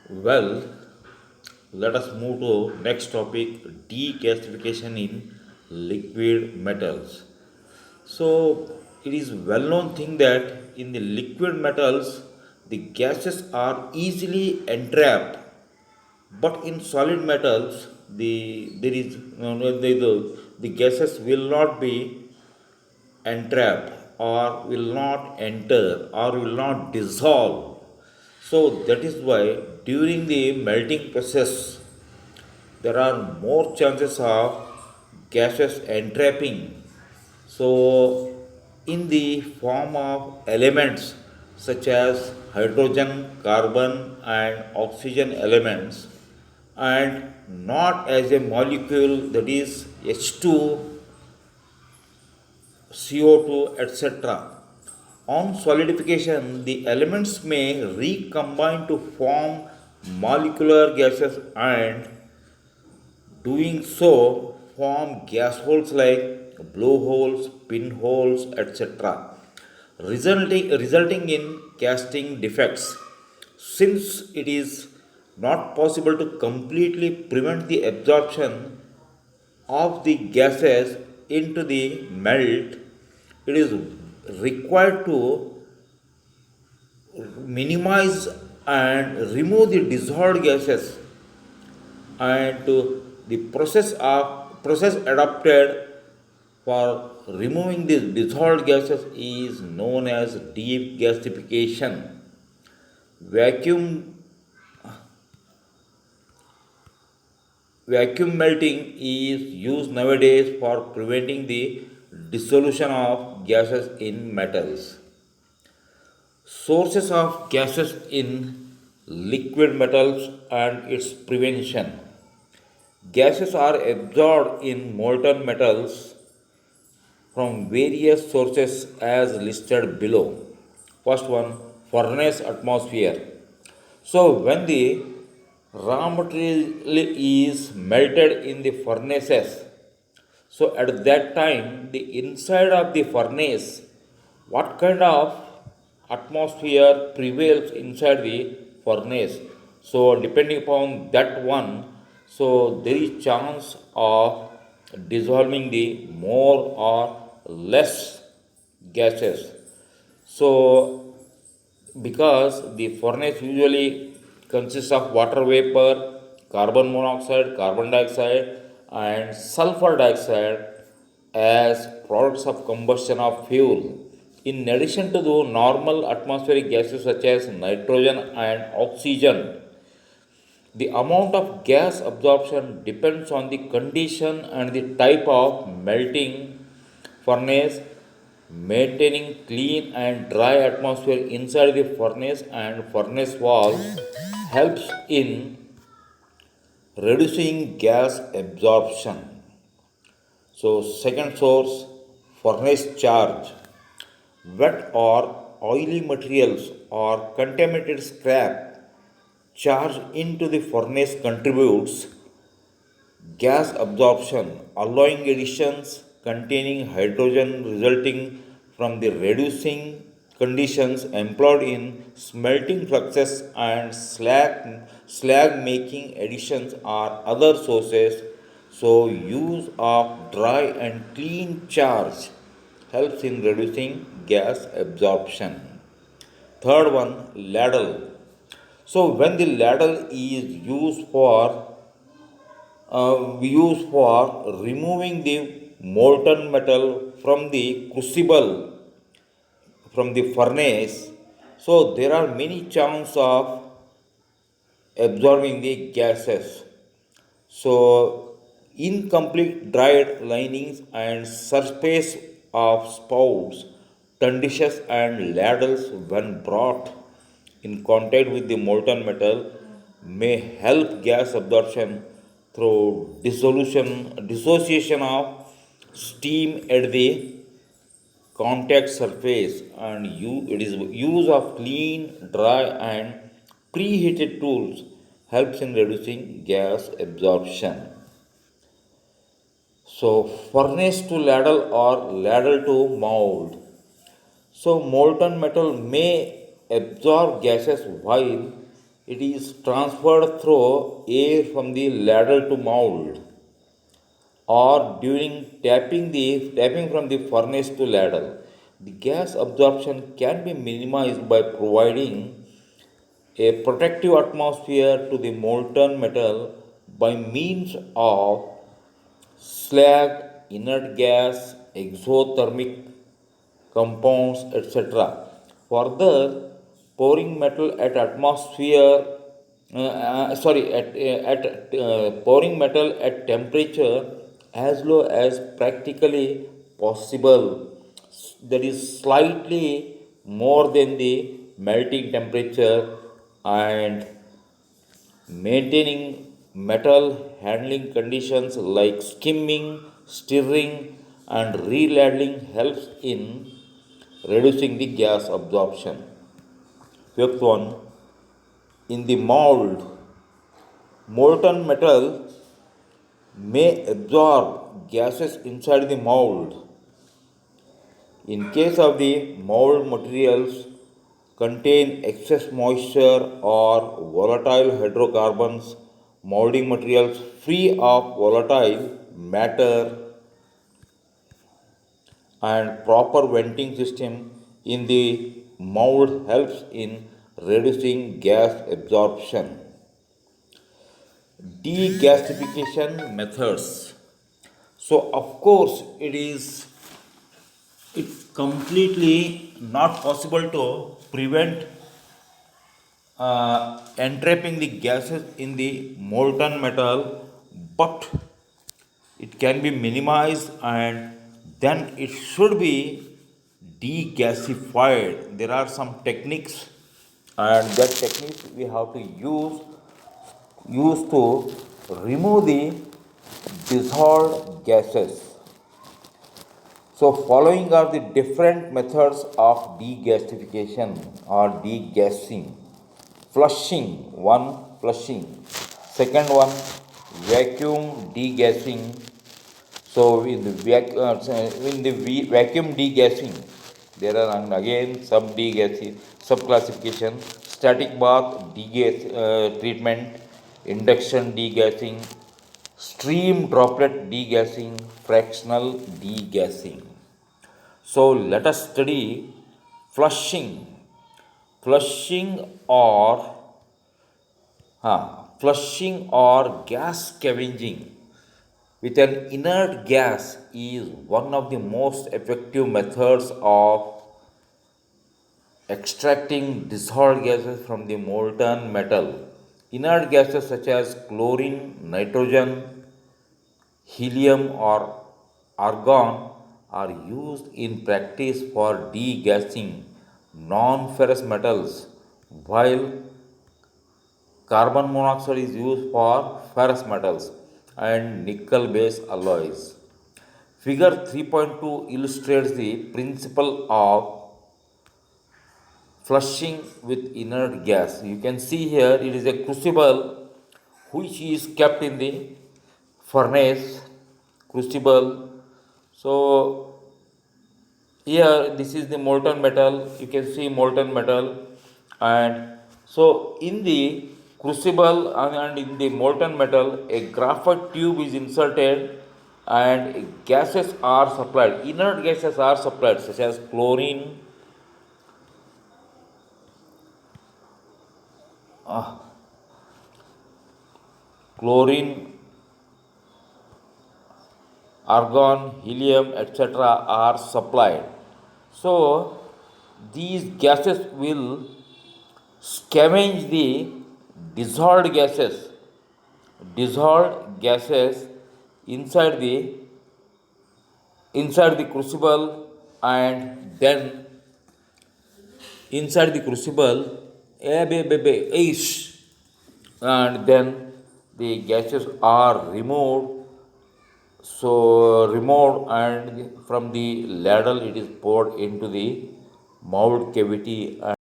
Well, let us move to next topic, degasification in liquid metals. So it is well known thing that in the liquid metals the gases are easily entrapped, but in solid metals there is the gases will not be entrapped or will not enter or will not dissolve. So that is why during the melting process there are more chances of gases entrapping. So, in the form of elements such as hydrogen, carbon, and oxygen elements, and not as a molecule that is H2, CO2, etc. On solidification, the elements may recombine to form molecular gases and doing so form gas holes like blowholes, pinholes, etc., resulting in casting defects. Since it is not possible to completely prevent the absorption of the gases into the melt, it is required to minimize and remove the dissolved gases, and the process adopted for removing these dissolved gases is known as deep gasification. Vacuum vacuum melting is used nowadays for preventing the dissolution of gases in metals. Sources of gases in liquid metals and its prevention. Gases are absorbed in molten metals from various sources as listed below. First one, furnace atmosphere. So when the raw material is melted in the furnaces, so at that time the inside of the furnace, what kind of atmosphere prevails inside the furnace? So depending upon that one, so there is chance of dissolving the more or less gases. So because the furnace usually consists of water vapor, carbon monoxide, carbon dioxide, and sulfur dioxide as products of combustion of fuel. In addition to the normal atmospheric gases such as nitrogen and oxygen, the amount of gas absorption depends on the condition and the type of melting furnace. Maintaining clean and dry atmosphere inside the furnace and furnace walls helps in reducing gas absorption. So, second source, furnace charge. Wet or oily materials or contaminated scrap charged into the furnace contributes gas absorption, allowing additions containing hydrogen resulting from the reducing conditions employed in smelting fluxes and slag making additions are other sources. So, use of dry and clean charge helps in reducing gas absorption. Third one, ladle. So, when the ladle is used for removing the molten metal from the crucible, from the furnace, so there are many chances of absorbing the gases. So incomplete dried linings and surface of spouts, tundishes and ladles when brought in contact with the molten metal may help gas absorption through dissociation of steam at the contact surface, and it is use of clean, dry and preheated tools helps in reducing gas absorption. So furnace to ladle or ladle to mold. So molten metal may absorb gases while it is transferred through air from the ladle to mold or during tapping from the furnace to ladle. The gas absorption can be minimized by providing a protective atmosphere to the molten metal by means of slag, inert gas, exothermic compounds, etc. Further, pouring metal at atmosphere, pouring metal at temperature as low as practically possible, that is slightly more than the melting temperature, and maintaining metal handling conditions like skimming, stirring, and reladling helps in reducing the gas absorption. Fifth one, in the mold, molten metal may absorb gases inside the mold. In case of the mold materials contain excess moisture or volatile hydrocarbons, molding materials free of volatile matter and proper venting system in the mold helps in reducing gas absorption. Degasification methods. So of course it's completely not possible to prevent entrapping the gases in the molten metal, but it can be minimized and then it should be degasified. There are some techniques, and that techniques we have to use to remove the dissolved gases. So, following are the different methods of degasification or degassing. Flushing, one, flushing. Second one, vacuum degassing. So, in the vacuum degassing, there are again sub degassing, sub classification: static bath degas treatment, induction degassing, stream droplet degassing, fractional degassing. So let us study flushing. Flushing or flushing or gas scavenging with an inert gas is one of the most effective methods of extracting dissolved gases from the molten metal. Inert gases such as chlorine, nitrogen, helium, or argon are used in practice for degassing non ferrous metals, while carbon monoxide is used for ferrous metals and nickel based alloys. Figure 3.2 illustrates the principle of flushing with inert gas. You can see here it is a crucible which is kept in the furnace crucible. So here this is the molten metal. You can see molten metal, and so in the crucible and in the molten metal a graphite tube is inserted and gases are supplied. Inert gases are supplied such as chlorine, chlorine, argon, helium, etc. are supplied. So these gases will scavenge the dissolved gases, dissolved gases inside the crucible, and then inside the crucible, and then the gases are removed. So removed, and from the ladle it is poured into the mold cavity. And